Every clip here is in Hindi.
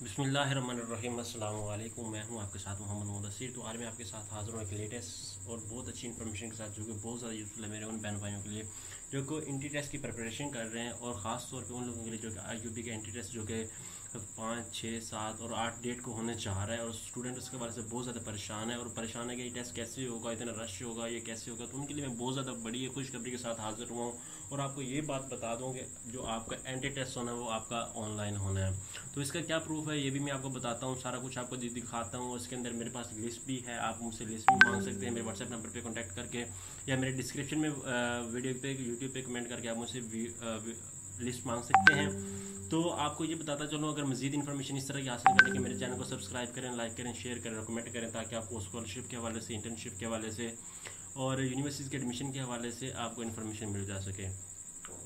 बिस्मिल्लाहिर्रहमानिर्रहीम। अस्सलाम वालेकुम। मैं हूं आपके साथ मोहम्मद मुदस्सिर। तो आज मैं आपके साथ हाज़िर हूं एक लेटेस्ट और बहुत अच्छी इन्फॉर्मेशन के साथ, जो कि बहुत ज़्यादा यूज़फुल है मेरे उन बहन भाइयों के लिए जो कि इंटी टेस्ट की प्रिपरेशन कर रहे हैं, और ख़ास तौर पे उन लोगों के लिए जो कि IUP का इंटी टेस्ट जो कि 5, 6, 7 और 8 डेट को होने चाह रहा है, और स्टूडेंट उसके बारे से बहुत ज़्यादा परेशान है और परेशान है कि ये टेस्ट कैसे होगा, इतना रश होगा, ये कैसे होगा। तो उनके लिए मैं बहुत ज़्यादा बड़ी खुशखबरी के साथ हाजिर हुआ हूँ, और आपको ये बात बता दूँ कि जो आपका एंटी टेस्ट होना है वो आपका ऑनलाइन होना है। तो इसका क्या प्रूफ है ये भी मैं आपको बताता हूँ, सारा कुछ आपको दिखाता हूँ। उसके अंदर मेरे पास लिस्ट भी है, आप मुझसे लिस्ट भी मांग सकते हैं मेरे व्हाट्सएप नंबर पे कांटेक्ट करके, या मेरे डिस्क्रिप्शन में वीडियो पे यूट्यूब पे कमेंट करके आप मुझसे लिस्ट मांग सकते हैं। तो आपको ये बताता चलो, अगर मजीद इन्फॉर्मेशन इस तरह की हासिल करने के मेरे चैनल को सब्सक्राइब करें, लाइक करें, शेयर करें और कमेंट करें, ताकि आपको स्कॉलरशिप के हवाले से, इंटर्नशिप के हवाले से और यूनिवर्सिटीज़ के एडमिशन के हवाले से आपको इन्फॉर्मेशन मिल जा सके।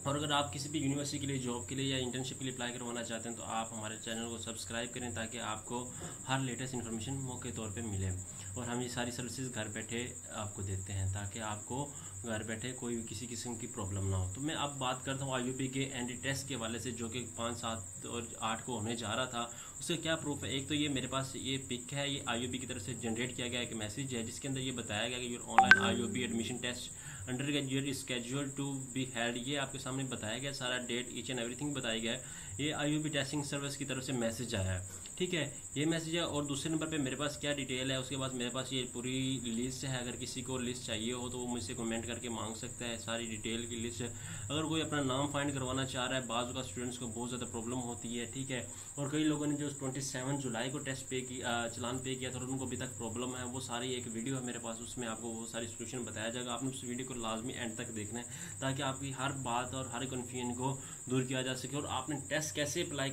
और अगर आप किसी भी यूनिवर्सिटी के लिए, जॉब के लिए या इंटर्नशिप के लिए अप्लाई करवाना चाहते हैं, तो आप हमारे चैनल को सब्सक्राइब करें, ताकि आपको हर लेटेस्ट इन्फॉर्मेशन मौके तौर पे मिले। और हम ये सारी सर्विसेज घर बैठे आपको देते हैं, ताकि आपको घर बैठे कोई भी किसी किस्म की प्रॉब्लम ना हो। तो मैं अब बात करता हूँ IUP के एंटी टेस्ट के हवाले से, जो कि 5, 7 और 8 को होने जा रहा था। उससे क्या प्रूफ है? एक तो ये मेरे पास ये पिक है, ये IUP की तरफ से जनरेट किया गया एक मैसेज है, जिसके अंदर ये बताया गया कि your online IUP admission test under graduate schedule to be held. ये आपके सामने बताया गया, सारा डेट ईच एंड एवरीथिंग बताया गया है। ये IUP टेस्टिंग सर्विस की तरफ से मैसेज आया है, ठीक है, ये मैसेज है। और दूसरे नंबर पे मेरे पास क्या डिटेल है, उसके बाद मेरे पास ये पूरी लिस्ट है। अगर किसी को लिस्ट चाहिए हो तो वो मुझसे कमेंट करके मांग सकता है, सारी डिटेल की लिस्ट है। अगर कोई अपना नाम फाइंड करवाना चाह रहा है, बाज़ का स्टूडेंट्स को बहुत ज़्यादा प्रॉब्लम होती है, ठीक है, और कई लोगों ने जो 27 जुलाई को टेस्ट पे किया, चलान पे किया था, और उनको अभी तक प्रॉब्लम है, वो सारी एक वीडियो है मेरे पास, उसमें आपको वो सारी सोल्यूशन बताया जाएगा। आपने उस वीडियो को लाजमी एंड तक देखना है, ताकि आपकी हर बात और हर कन्फ्यूजन को दूर किया जा सके। और आपने टेस्ट कैसे अप्लाई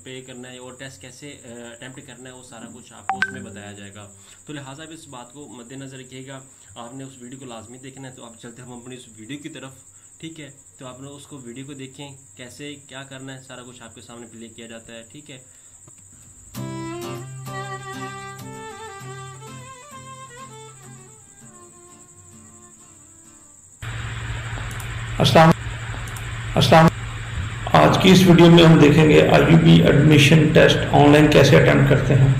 पे करना है और टेस्ट कैसे अटेम्प्ट करना है, वो सारा कुछ आपको उसमें बताया जाएगा। तो लिहाजा भी इस बात को मद्देनजर रखिएगा, आपने उस वीडियो को लाजमी देखना है। तो आप चलते हम अपनी उस वीडियो की तरफ, ठीक है। तो आप लोग उसको वीडियो को देखें, कैसे क्या करना है, सारा कुछ आपके सामने प्ले किया जाता है, ठीक है। अस्सलाम अस्सलाम। आज की इस वीडियो में हम देखेंगे IUP एडमिशन टेस्ट ऑनलाइन कैसे अटेम्प्ट करते हैं।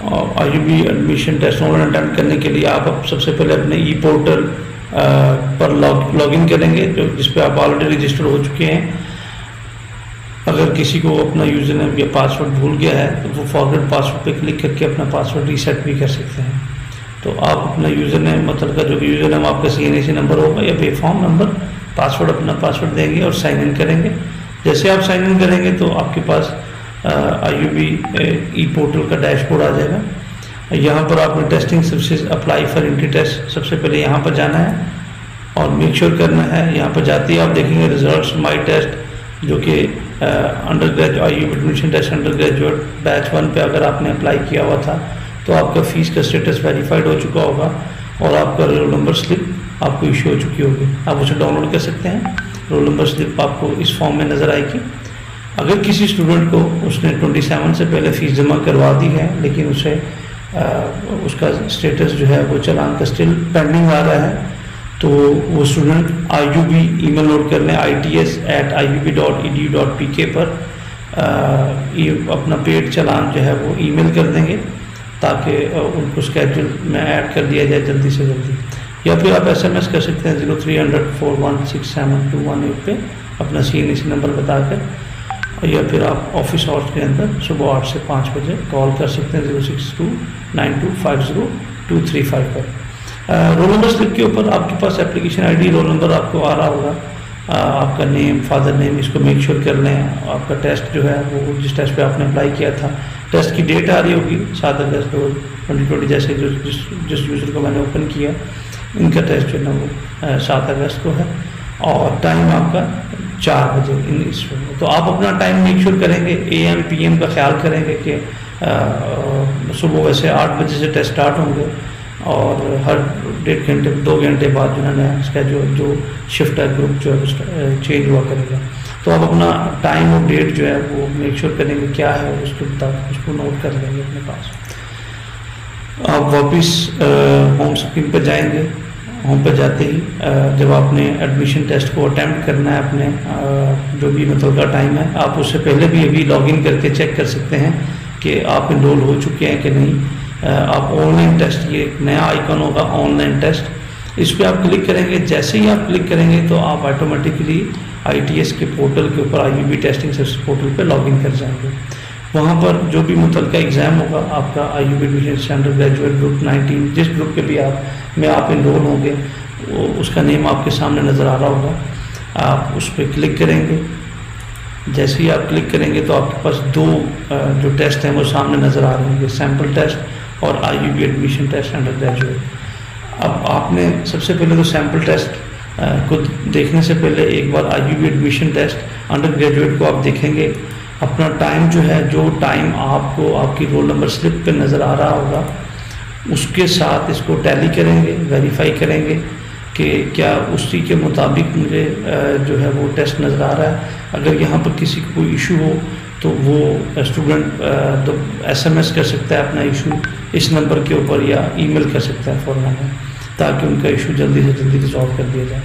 और IUP admission test online attempt करने के लिए आप सबसे पहले अपने ई पोर्टल पर लॉगिन करेंगे, जो जिस पे आप ऑलरेडी रजिस्टर हो चुके हैं। अगर किसी को अपना यूज़र नेम या पासवर्ड भूल गया है तो वो फॉरवर्ड पासवर्ड पे क्लिक करके अपना पासवर्ड रीसेट भी कर सकते हैं। तो आप अपना यूज़र नेम, मतलब का जो यूज़र नेम आपका CNAC नंबर होगा या बेफॉर्म नंबर, पासवर्ड अपना पासवर्ड देंगे और साइन इन करेंगे। जैसे आप साइन इन करेंगे तो आपके पास IUP ई पोर्टल का डैशबोर्ड आ जाएगा। यहाँ पर आपने टेस्टिंग सर्विसेज अप्लाई फॉर इंटी टेस्ट, सबसे पहले यहाँ पर जाना है और मेक श्योर करना है। यहाँ पर जाते ही आप देखेंगे रिजल्ट्स माई टेस्ट, जो कि under graduate IUP admission test under graduate batch 1 पे अगर आपने अप्लाई किया हुआ था तो आपका फ़ीस का स्टेटस वेरीफाइड हो चुका होगा, और आपका रोल नंबर स्लिप आपको इशू हो चुकी होगी। आप उसे डाउनलोड कर सकते हैं। रोल नंबर स्लिप आपको इस फॉर्म में नज़र आएगी। अगर किसी स्टूडेंट को उसने 27 से पहले फ़ीस जमा करवा दी है, लेकिन उसे उसका स्टेटस जो है वो चालान का स्टिल पेंडिंग आ रहा है, तो वो स्टूडेंट IUP ईमेल नोट कर लें, its@iup.edu.pk पर अपना पेड चालान जो है वो ईमेल कर देंगे, ताकि उनको स्केड्यूल में ऐड कर दिया जाए जल्दी से जल्दी। या फिर आप SMS कर सकते हैं 0300 4167218 पे अपना CNAC नंबर बताकर, या फिर आप ऑफिस आवर्स के अंदर सुबह 8 से 5 बजे कॉल कर सकते हैं 0629250 पर। रोल नंबर स्लिप के ऊपर आपके पास एप्लीकेशन ID, रोल नंबर आपको आ रहा होगा, आपका नेम, फादर नेम, इसको मेक श्योर कर लें। आपका टेस्ट जो है वो जिस टेस्ट पे आपने अप्लाई किया था, टेस्ट की डेट आ रही होगी 7 अगस्त 2020, जैसे जिस यूज़र को मैंने ओपन किया, इनका टेस्ट जो है ना वो 7 अगस्त को है, और टाइम आपका 4 बजे इस में। तो आप अपना टाइम मेक श्योर करेंगे, AM PM का ख्याल करेंगे कि सुबह वैसे 8 बजे से टेस्ट स्टार्ट होंगे, और हर 1.5 घंटे 2 घंटे बाद जो है ना स्केड्यूल जो शिफ्ट है ग्रुप जो है चेंज हुआ करेगा। तो आप अपना टाइम और डेट जो है वो मेक श्योर करेंगे क्या है, और उसके मुताबिक उसको नोट कर लेंगे अपने पास। आप वापस होम स्क्रीन पर जाएंगे, होम पे जाते ही जब आपने एडमिशन टेस्ट को अटैम्प्ट करना है अपने जो भी मतलब का टाइम है, आप उससे पहले भी अभी लॉगिन करके चेक कर सकते हैं कि आप इनरोल हो चुके हैं कि नहीं। आप ऑनलाइन टेस्ट, ये एक नया आइकन होगा ऑनलाइन टेस्ट, इस पर आप क्लिक करेंगे। जैसे ही आप क्लिक करेंगे तो आप ऑटोमेटिकली ITS के पोर्टल के ऊपर IUB टेस्टिंग सर्विस पोर्टल पे लॉगिन कर जाएंगे। वहाँ पर जो भी मुतलका एग्ज़ाम होगा आपका IUB admission under graduate group 19, जिस ग्रुप के भी आप इनरोल होंगे उसका नेम आपके सामने नज़र आ रहा होगा, आप उस पर क्लिक करेंगे। जैसे ही आप क्लिक करेंगे तो आपके पास दो जो टेस्ट हैं वो सामने नज़र आ रहे होंगे, सैम्पल टेस्ट और IUB admission test under graduate. अब आपने सबसे पहले तो सैम्पल टेस्ट को देखने से पहले एक बार IUB admission test under graduate को आप देखेंगे। अपना टाइम जो है, जो टाइम आपको आपकी रोल नंबर स्लिप पे नज़र आ रहा होगा उसके साथ इसको टैली करेंगे, वेरीफाई करेंगे कि क्या उसी के मुताबिक मुझे जो है वो टेस्ट नज़र आ रहा है। अगर यहाँ पर किसी को कोई इशू हो तो वो स्टूडेंट तो SMS कर सकता है अपना इशू इस नंबर के ऊपर, या ईमेल कर सकता है फ़ौरन, ताकि उनका इशू जल्दी से जल्दी रिजॉल्व कर दिया जाए।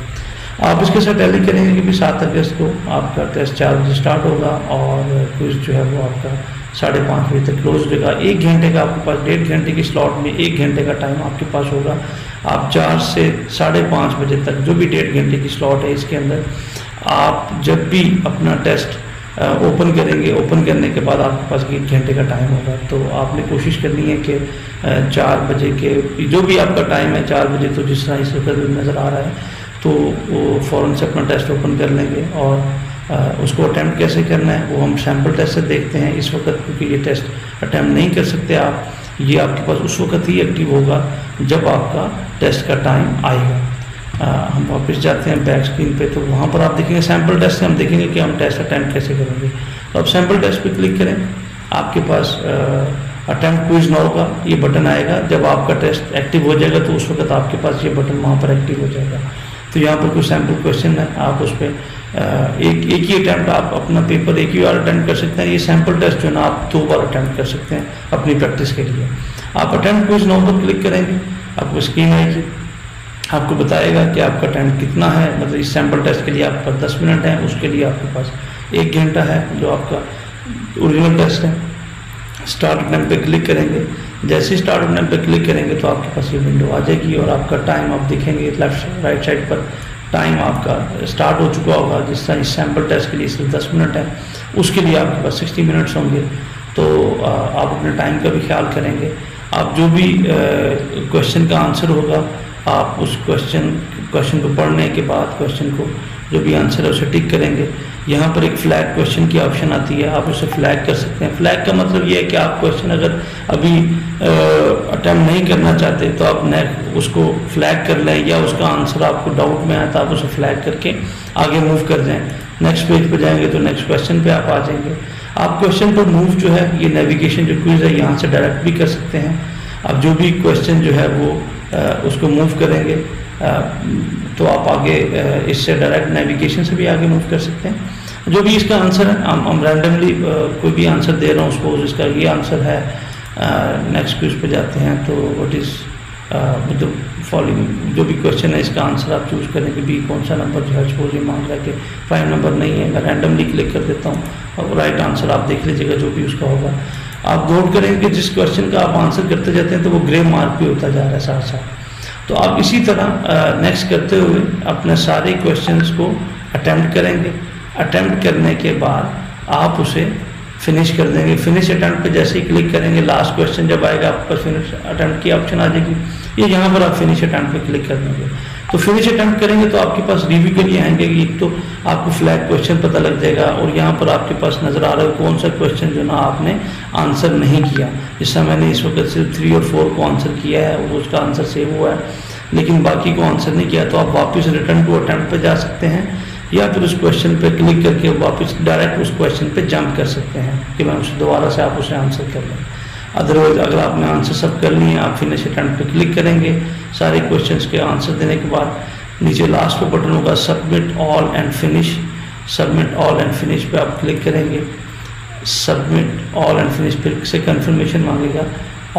आप इसके साथ टैली करेंगे कि भी 7 अगस्त को आपका टेस्ट 4 बजे स्टार्ट होगा और क्विज़ जो है वो आपका 5:30 बजे तक क्लोज हो जाएगा। 1 घंटे का आपके पास, 1.5 घंटे की स्लॉट में 1 घंटे का टाइम आपके पास होगा। आप 4 से 5:30 बजे तक जो भी 1.5 घंटे की स्लॉट है इसके अंदर आप जब भी अपना टेस्ट ओपन करेंगे, ओपन करने के बाद आपके पास 1 घंटे का टाइम होगा। तो आपने कोशिश करनी है कि 4 बजे के जो भी आपका टाइम है, 4 बजे तो जिस तरह इस वक्त नज़र आ रहा है, तो वो फ़ौरन से अपना टेस्ट ओपन कर लेंगे। और उसको अटैम्प्ट कैसे करना है वो हम सैम्पल टेस्ट से देखते हैं इस वक्त, क्योंकि ये टेस्ट अटैम्प्ट नहीं कर सकते आप, ये आपके पास उस वक्त ही एक्टिव होगा जब आपका टेस्ट का टाइम आएगा। हम वापस जाते हैं बैक स्क्रीन पे, तो वहाँ पर आप देखेंगे सैम्पल टेस्ट से हम देखेंगे कि हम टेस्ट अटैम्प्ट कैसे करेंगे। तो आप सैम्पल टेस्ट पे क्लिक करें, आपके पास अटैम्प्ट क्विज नाउ का ये बटन आएगा। जब आपका टेस्ट एक्टिव हो जाएगा तो उस वक्त आपके पास ये बटन वहाँ पर एक्टिव हो जाएगा। तो यहाँ पर कोई सैम्पल क्वेश्चन है, आप उस पर एक ही अटैम्प्ट, आप अपना पेपर एक ही बार अटैम्प्ट कर सकते हैं। ये सैम्पल टेस्ट जो है ना आप 2 बार अटैम्प्ट कर सकते हैं अपनी प्रैक्टिस के लिए। आप अटैम्प्ट क्विज नाउ पर क्लिक करेंगे, आपको स्क्रीन आएगी, आपको बताएगा कि आपका टाइम कितना है। मतलब इस सैम्पल टेस्ट के लिए आपके पास 10 मिनट है, उसके लिए आपके पास 1 घंटा है जो आपका ओरिजिनल टेस्ट है। स्टार्ट बटन पे क्लिक करेंगे, जैसे ही स्टार्ट बटन पे क्लिक करेंगे तो आपके पास ये विंडो आ जाएगी और आपका टाइम आप देखेंगे लेफ्ट राइट साइड पर टाइम आपका स्टार्ट हो चुका होगा। जिस तरह इस सैम्पल टेस्ट के लिए सिर्फ 10 मिनट है, उसके लिए आपके पास 60 मिनट्स होंगे। तो आप अपने टाइम का भी ख्याल करेंगे। आप जो भी क्वेश्चन का आंसर होगा, आप उस क्वेश्चन को पढ़ने के बाद क्वेश्चन को जो भी आंसर है उसे टिक करेंगे। यहाँ पर एक फ्लैग क्वेश्चन की ऑप्शन आती है, आप उसे फ्लैग कर सकते हैं। फ्लैग का मतलब ये है कि आप क्वेश्चन अगर अभी अटैम्प्ट नहीं करना चाहते तो आप उसको फ्लैग कर लें, या उसका आंसर आपको डाउट में आया तो आप उसे फ्लैग करके आगे मूव कर जाएं। नेक्स्ट पेज पर जाएंगे तो नेक्स्ट क्वेश्चन पे आप आ जाएंगे। आप क्वेश्चन पर मूव जो है, ये नेविगेशन जो क्विज है यहाँ से डायरेक्ट भी कर सकते हैं। अब जो भी क्वेश्चन जो है वो उसको मूव करेंगे तो आप आगे इससे डायरेक्ट नेविगेशन से भी आगे मूव कर सकते हैं। जो भी इसका आंसर है, हम रैंडमली कोई भी आंसर दे रहा हूँ, सपोज इसका ये आंसर है। नेक्स्ट क्विज पे जाते हैं तो व्हाट इज़ मतलब फॉलोइंग, जो भी क्वेश्चन है इसका आंसर आप चूज़ करें कि बी कौन सा नंबर जो है, सपोज ये मांग रहा है कि 5 नंबर नहीं है, मैं रैंडमली क्लिक कर देता हूँ और राइट आंसर आप देख लीजिएगा जो भी उसका होगा। आप नोट करेंगे कि जिस क्वेश्चन का आप आंसर करते जाते हैं तो वो ग्रे मार्क भी होता जा रहा है साथ साथ। तो आप इसी तरह नेक्स्ट करते हुए अपने सारे क्वेश्चंस को अटैम्प्ट करेंगे। अटैम्प्ट करने के बाद आप उसे फिनिश कर देंगे। फिनिश अटैम्प्ट पे जैसे ही क्लिक करेंगे, लास्ट क्वेश्चन जब आएगा आपके पास फिनिश अटैम्प्ट की ऑप्शन आ जाएगी। ये यहाँ पर आप फिनिश अटैम्प्ट पे क्लिक कर देंगे। तो फिनिश अटैम्प्ट करेंगे तो आपके पास रिव्यू के लिए आएंगे कि तो आपको फ्लैग क्वेश्चन पता लग जाएगा और यहाँ पर आपके पास नज़र आ रहा है कौन सा क्वेश्चन जो ना आपने आंसर नहीं किया। जिससे मैंने इस वक्त सिर्फ 3 और 4 को आंसर किया है और उसका आंसर सेव हुआ है, लेकिन बाकी को आंसर नहीं किया। तो आप वापस रिटर्न टू अटैम्प्ट पे जा सकते हैं या फिर उस क्वेश्चन पे क्लिक करके वापस डायरेक्ट उस क्वेश्चन पे जंप कर सकते हैं कि मैं उसे दोबारा से आप उसे आंसर कर लें। अदरवाइज अगर आपने आंसर सब कर लिए, आप फिनिश अटैम्प्ट पे क्लिक करेंगे। सारे क्वेश्चंस के आंसर देने के बाद नीचे लास्ट पे बटन होगा submit all and finish. Submit all and finish पे आप क्लिक करेंगे। सबमिट ऑल एंड फिनिश फिर से कन्फर्मेशन मांगेगा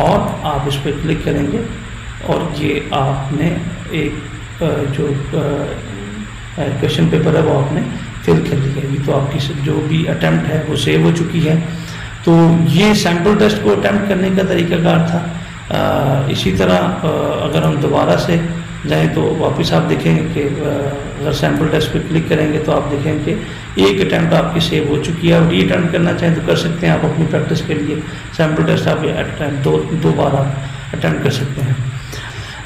और आप इस पर क्लिक करेंगे और ये आपने एक जो क्वेश्चन पेपर है वो आपने फिल कर लिया। अभी तो आपकी जो भी अटैम्प्ट है वो सेव हो चुकी है। तो ये सैम्पल टेस्ट को अटैम्प्ट करने का तरीकाकार था। इसी तरह अगर हम दोबारा से जाएं तो वापस आप देखेंगे कि अगर सैम्पल टेस्ट पे क्लिक करेंगे तो आप देखेंगे कि एक अटैम्प्ट आपकी सेव हो चुकी है। और री अटैम्प्ट करना चाहें तो कर सकते हैं आप अपनी प्रैक्टिस के लिए। सैम्पल टेस्ट आप दो बार आप अटैम्प्ट कर सकते हैं।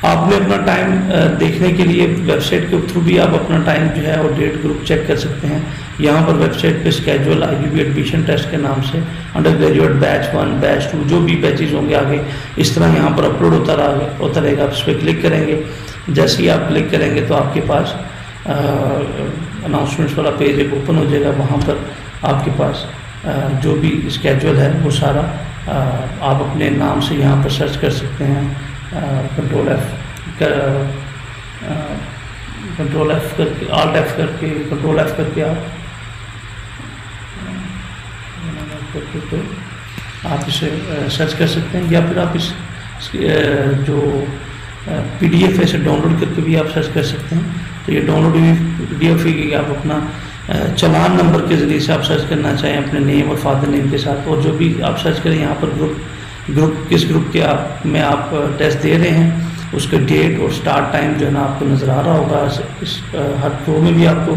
आपने अपना टाइम देखने के लिए वेबसाइट के थ्रू भी आप अपना टाइम जो है और डेट ग्रुप चेक कर सकते हैं। यहाँ पर वेबसाइट पे स्केड्यूल IUB एडमिशन टेस्ट के नाम से अंडर ग्रेजुएट बैच 1 बैच 2 जो भी बैचेज होंगे आगे इस तरह यहाँ पर अपलोड होता रहेगा। आप इस पर क्लिक करेंगे। जैसे ही आप क्लिक करेंगे तो आपके पास अनाउंसमेंट्स वाला पेज एक ओपन हो जाएगा। वहाँ पर आपके पास जो भी स्केड्यूल है वो सारा आप अपने नाम से यहाँ पर सर्च कर सकते हैं। कंट्रोल F करके Alt F करके कंट्रोल F करके आप इसे सर्च कर सकते हैं। या फिर आप इस जो PDF है इसे डाउनलोड करके भी आप सर्च कर सकते हैं। तो ये डाउनलोड PDF है कि आप अपना चालान नंबर के ज़रिए से आप सर्च करना चाहें अपने नेम और फादर नेम के साथ। और जो भी आप सर्च करें यहाँ पर ग्रुप किस ग्रुप के में आप टेस्ट दे रहे हैं उसका डेट और स्टार्ट टाइम जो है ना आपको नज़र आ रहा होगा। इस हर रो में भी आपको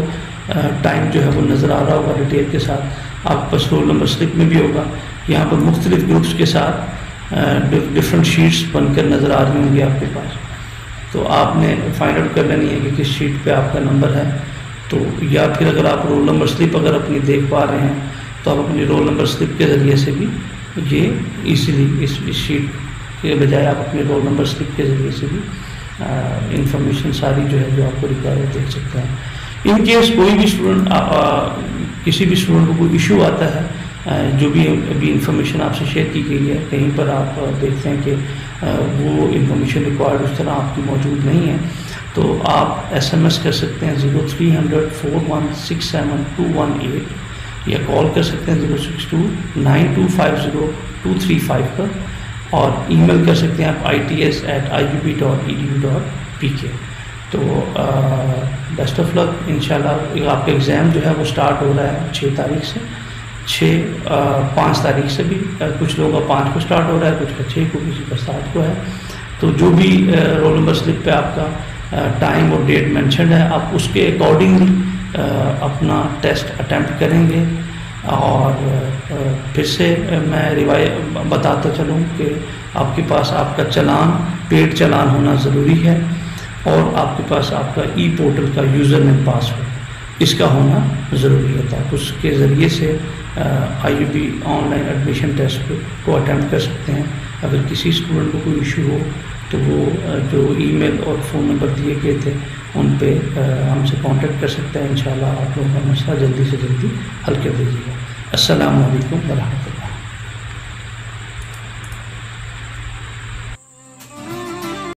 टाइम जो है वो नज़र आ रहा होगा डिटेल के साथ। आपके पास रोल नंबर स्लिप में भी होगा। यहाँ पर मुख्तलिफ ग्रुप्स के साथ डिफरेंट शीट्स बनकर नज़र आ रही होंगी आपके पास। तो आपने फाइंड आउट कर लेनी है कि किस शीट पे आपका नंबर है। तो या फिर अगर आप रोल नंबर स्लिप अगर अपनी देख पा रहे हैं तो आप अपनी रोल नंबर स्लिप के ज़रिए से भी ये इजीली इस शीट के बजाय आप अपने रोल नंबर स्लिप के ज़रिए से भी इंफॉर्मेशन सारी जो है जो आपको रिक्वायर देख सकते हैं। इन केस कोई भी स्टूडेंट किसी भी स्टूडेंट को कोई इशू आता है जो भी अभी इंफॉर्मेशन आपसे शेयर की गई है कहीं पर आप देखते हैं कि वो इंफॉर्मेशन रिक्वायर्ड उस तरह आपकी मौजूद नहीं है तो आप SMS कर सकते हैं 0300 4167 218 या कॉल कर सकते हैं 062 9250 235 पर और ईमेल कर सकते हैं आप its@iub.edu.pk। तो बेस्ट ऑफ लक। इंशाल्लाह आपका एग्ज़ाम जो है वो स्टार्ट हो रहा है 6 तारीख से 5 तारीख से भी कुछ लोगों का 5 को स्टार्ट हो रहा है, कुछ का 6 को, किसी का 7 को है। तो जो भी रोल नंबर स्लिप पे आपका टाइम और डेट मेंशन है आप उसके अकॉर्डिंगली अपना टेस्ट अटैम्प्ट करेंगे। और फिर से मैं बताता चलूँ कि आपके पास आपका चालान पेड चालान होना ज़रूरी है और आपके पास आपका पोर्टल का यूज़र नेम पासवर्ड इसका होना ज़रूरी है ताकि उसके ज़रिए से IUB ऑनलाइन एडमिशन टेस्ट को अटैम्प्ट कर सकते हैं। अगर किसी स्टूडेंट को कोई इशू हो तो वो जो ईमेल और फ़ोन नंबर दिए गए थे उन पे हमसे कांटेक्ट कर सकते हैं। इंशाल्लाह आप लोगों का मसला जल्दी से जल्दी हल कर दीजिएगा। अस्सलामु अलैकुम व रहमतुल्लाह।